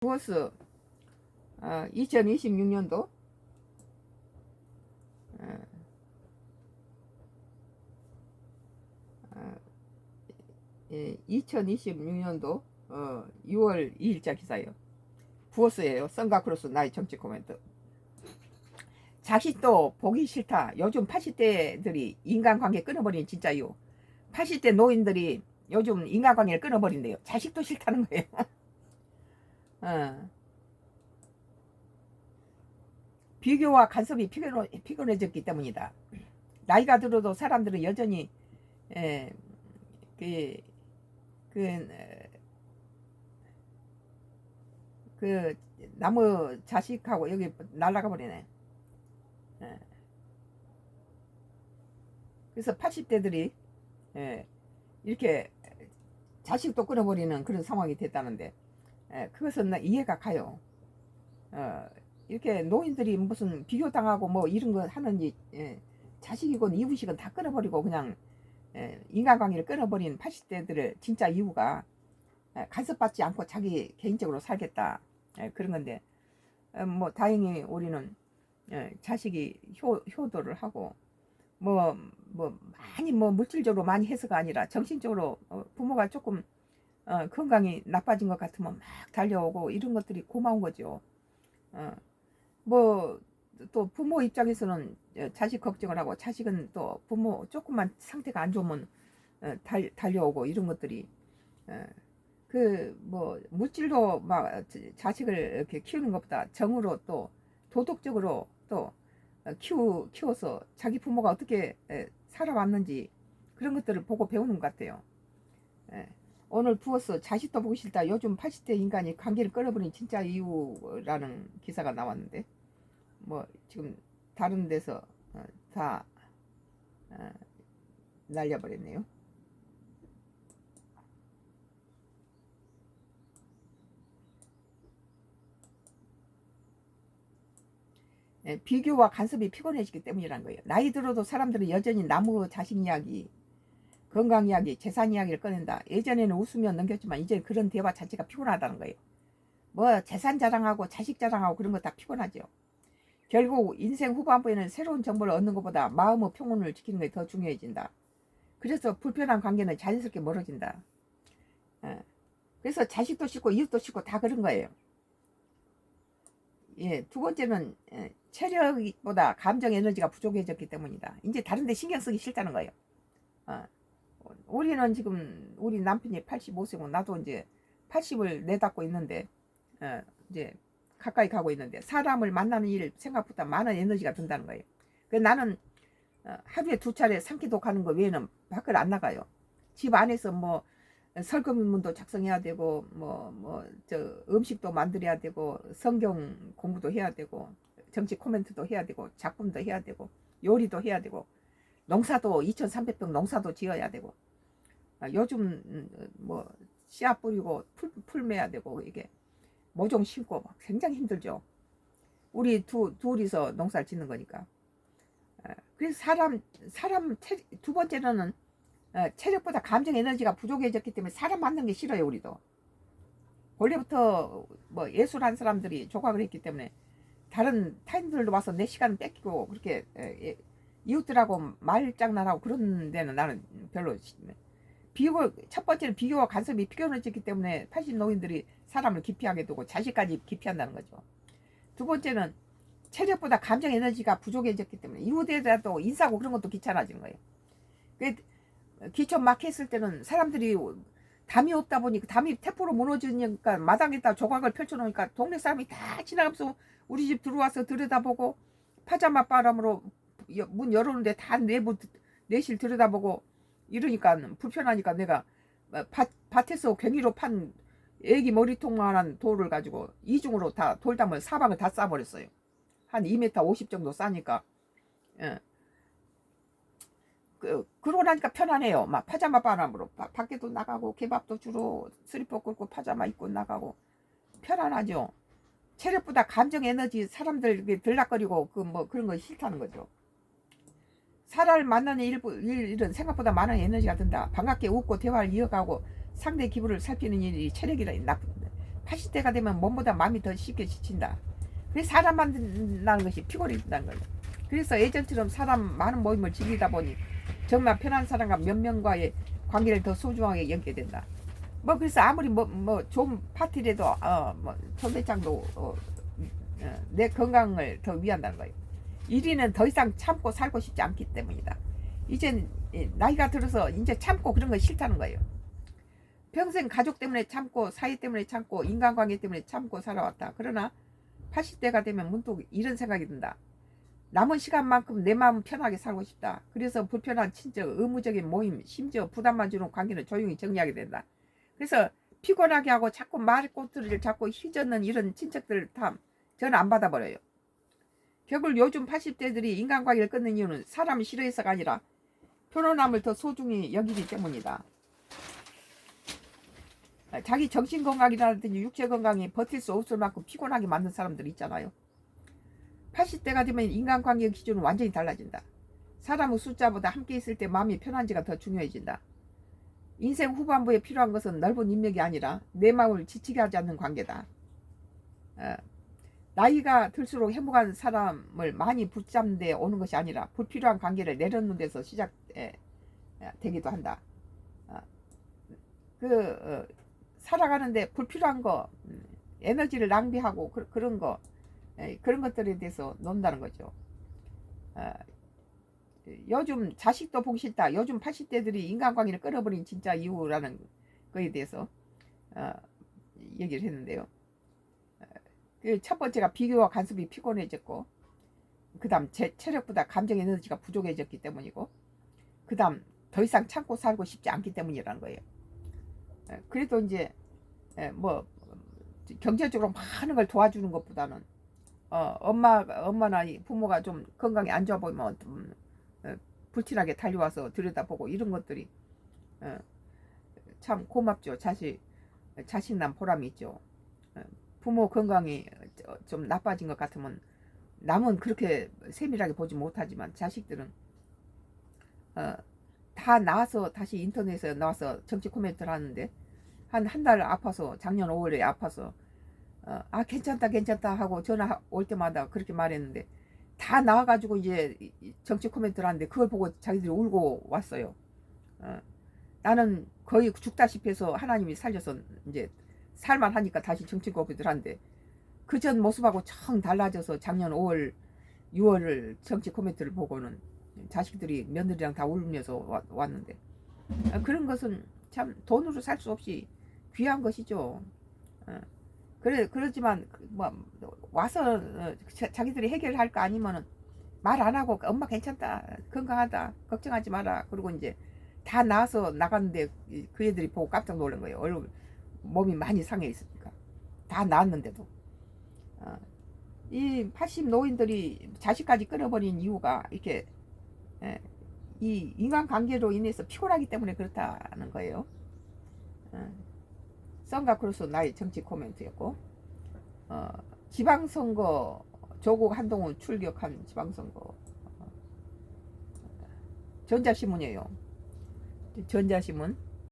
부어스 2026년도 2026년도 6월 2일자 기사예요. 부어스예요. 선가크로스 나의 정치 코멘트. 자식도 보기 싫다. 요즘 80대들이 인간관계 끊어버린 진짜 이유. 80대 노인들이 요즘 인간관계를 끊어버린대요. 자식도 싫다는 거예요. 비교와 간섭이 피곤해졌기 때문이다. 나이가 들어도 사람들은 여전히 그 나무 자식하고 여기 날아가 버리네. 그래서 80대들이 이렇게 자식도 끊어버리는 그런 상황이 됐다는데, 그것은 이해가 가요. 이렇게 노인들이 무슨 비교당하고 뭐 이런 거 하는지, 자식이건 이웃이건 다 끊어버리고 그냥 인간관계를 끊어버린 80대들의 진짜 이유가 간섭받지 않고 자기 개인적으로 살겠다, 그런 건데, 뭐 다행히 우리는 자식이 효도를 하고 뭐 많이 뭐 물질적으로 많이 해서가 아니라 정신적으로 부모가 조금 건강이 나빠진 것 같으면 막 달려오고 이런 것들이 고마운 거죠. 뭐 또 부모 입장에서는 자식 걱정을 하고, 자식은 또 부모 조금만 상태가 안 좋으면 달려오고 이런 것들이, 그 뭐 물질로 막 자식을 이렇게 키우는 것보다 정으로 또 도덕적으로 또 키워서 자기 부모가 어떻게 살아왔는지 그런 것들을 보고 배우는 것 같아요. 오늘 부어서 자식도 보기 싫다. 요즘 80대 인간이 관계를 끊어버린 진짜 이유라는 기사가 나왔는데, 뭐 지금 다른 데서 다 날려버렸네요. 비교와 간섭이 피곤해지기 때문이란 거예요. 나이 들어도 사람들은 여전히 나무 자식 이야기, 건강 이야기, 재산 이야기를 꺼낸다. 예전에는 웃으며 넘겼지만 이제 그런 대화 자체가 피곤하다는 거예요. 뭐 재산 자랑하고 자식 자랑하고 그런 거 다 피곤하죠. 결국 인생 후반부에는 새로운 정보를 얻는 것보다 마음의 평온을 지키는 게 더 중요해진다. 그래서 불편한 관계는 자연스럽게 멀어진다. 그래서 자식도 싫고 이웃도 싫고 다 그런 거예요. 두 번째는 체력보다 감정 에너지가 부족해졌기 때문이다. 이제 다른 데 신경 쓰기 싫다는 거예요. 우리는 지금 우리 남편이 85세고 나도 이제 80을 내닫고 있는데, 이제 가까이 가고 있는데, 사람을 만나는 일 생각보다 많은 에너지가 든다는 거예요. 그래서 나는 하루에 2차례 산기도 가는 거 외에는 밖을 안 나가요. 집 안에서 뭐 설거문도 작성해야 되고 저 음식도 만들어야 되고 성경 공부도 해야 되고 정치 코멘트도 해야 되고 작품도 해야 되고 요리도 해야 되고 농사도 2,300평 농사도 지어야 되고, 요즘 뭐 씨앗 뿌리고 풀 매야 되고 이게 모종 심고 굉장히 힘들죠. 우리 둘이서 농사를 짓는 거니까. 그래서 사람 두 번째로는 체력보다 감정 에너지가 부족해졌기 때문에 사람 만나는 게 싫어요. 우리도 원래부터 뭐 예술한 사람들이 조각을 했기 때문에 다른 타인들도 와서 내 시간 뺏기고 그렇게 이웃들하고 말장난하고 그런 데는 나는 별로. 첫 번째는 비교와 간섭이 피곤해졌기 때문에 80 노인들이 사람을 기피하게 되고 자식까지 기피한다는 거죠. 두 번째는 체력보다 감정 에너지가 부족해졌기 때문에 이웃에도 인사하고 그런 것도 귀찮아지는 거예요. 기초 막 했을 때는 사람들이 담이 없다 보니까, 담이 태포로 무너지니까 마당에다 조각을 펼쳐놓으니까 동네 사람이 다 지나가면서 우리 집 들어와서 들여다보고, 파자마 바람으로 문 열어놓는데 다 내실 들여다보고 이러니까 불편하니까 내가 밭에서 괭이로 판 애기 머리통만한 돌을 가지고 이중으로 다 돌담을 사방을 다 싸버렸어요. 한 2m 50 정도 싸니까. 그러고 나니까 편하네요. 막 파자마 바람으로 밖에도 나가고 개밥도 주로 슬리퍼 끌고 파자마 입고 나가고 편안하죠. 체력보다 감정 에너지, 사람들 들락거리고 뭐 그런 거 싫다는 거죠. 사람을 만나는 일은 생각보다 많은 에너지가 든다. 반갑게 웃고 대화를 이어가고 상대 기분을 살피는 일이 체력이라 나쁜데, 80대가 되면 몸보다 마음이 더 쉽게 지친다. 그래서 사람 만든다는 것이 피곤이 된다는 거예요. 그래서 예전처럼 사람 많은 모임을 즐기다 보니 정말 편한 사람과 몇 명과의 관계를 더 소중하게 여기게 된다. 뭐 그래서 아무리 뭐 좋은 파티라도 뭐 초대장도 내 건강을 더 위한다는 거예요. 1위는 더 이상 참고 살고 싶지 않기 때문이다. 이젠 나이가 들어서 이제 참고 그런 거 싫다는 거예요. 평생 가족 때문에 참고 사회 때문에 참고 인간관계 때문에 참고 살아왔다. 그러나 80대가 되면 문득 이런 생각이 든다. 남은 시간만큼 내 마음 편하게 살고 싶다. 그래서 불편한 친척, 의무적인 모임, 심지어 부담만 주는 관계는 조용히 정리하게 된다. 그래서 피곤하게 하고 자꾸 말꼬투리를 자꾸 휘젓는 이런 친척들 탐 저는 안 받아버려요. 결국 요즘 80대들이 인간관계를 끊는 이유는 사람을 싫어해서가 아니라 편안함을 더 소중히 여기기 때문이다. 자기 정신건강이라든지 육체건강이 버틸 수 없을 만큼 피곤하게 만든 사람들 있잖아요. 80대가 되면 인간관계 기준은 완전히 달라진다. 사람의 숫자보다 함께 있을 때 마음이 편한지가 더 중요해진다. 인생 후반부에 필요한 것은 넓은 인맥이 아니라 내 마음을 지치게 하지 않는 관계다. 나이가 들수록 행복한 사람을 많이 붙잡는 데 오는 것이 아니라 불필요한 관계를 내려놓는 데서 시작되기도 한다. 살아가는데 불필요한 거, 에너지를 낭비하고 그런 것들에 대해서 논다는 거죠. 요즘 자식도 보기 싫다. 요즘 80대들이 인간관계를 끊어버린 진짜 이유라는 거에 대해서 얘기를 했는데요. 첫 번째가 비교와 간섭이 피곤해졌고, 그 다음 체력보다 감정 에너지가 부족해졌기 때문이고, 그 다음 더 이상 참고 살고 싶지 않기 때문이라는 거예요. 그래도 이제 뭐 경제적으로 많은 걸 도와주는 것보다는 엄마나 부모가 좀 건강이 안 좋아 보이면 불티나게 달려와서 들여다보고 이런 것들이 참 고맙죠. 자신남 보람이 있죠. 부모 건강이 좀 나빠진 것 같으면 남은 그렇게 세밀하게 보지 못하지만 자식들은 다 나와서 다시 인터넷에 나와서 정치 코멘트를 하는데 한 달 아파서 작년 5월에 아파서 괜찮다 하고 전화 올 때마다 그렇게 말했는데 다 나와가지고 이제 정치 코멘트를 하는데 그걸 보고 자기들이 울고 왔어요. 나는 거의 죽다시피 해서 하나님이 살려서 이제 살만하니까 다시 정치 코멘트를 하는데 그 전 모습하고 청 달라져서 작년 5월 6월을 정치 코멘트를 보고는 자식들이 며느리랑 다 울면서 왔는데 그런 것은 참 돈으로 살 수 없이 귀한 것이죠. 그러지만 뭐 와서 자기들이 해결할 거 아니면은 말 안 하고 엄마 괜찮다 건강하다 걱정하지 마라 그리고 이제 다 나와서 나갔는데 그 애들이 보고 깜짝 놀란 거예요. 얼굴 몸이 많이 상해 있으니까 다 나았는데도 이 80 노인들이 자식까지 끊어버린 이유가 이렇게 이 인간관계로 인해서 피곤하기 때문에 그렇다는 거예요. 썬가 크루스 나의 정치 코멘트였고 지방선거 조국 한동훈 출격한 지방선거 전자신문이에요. 전자신문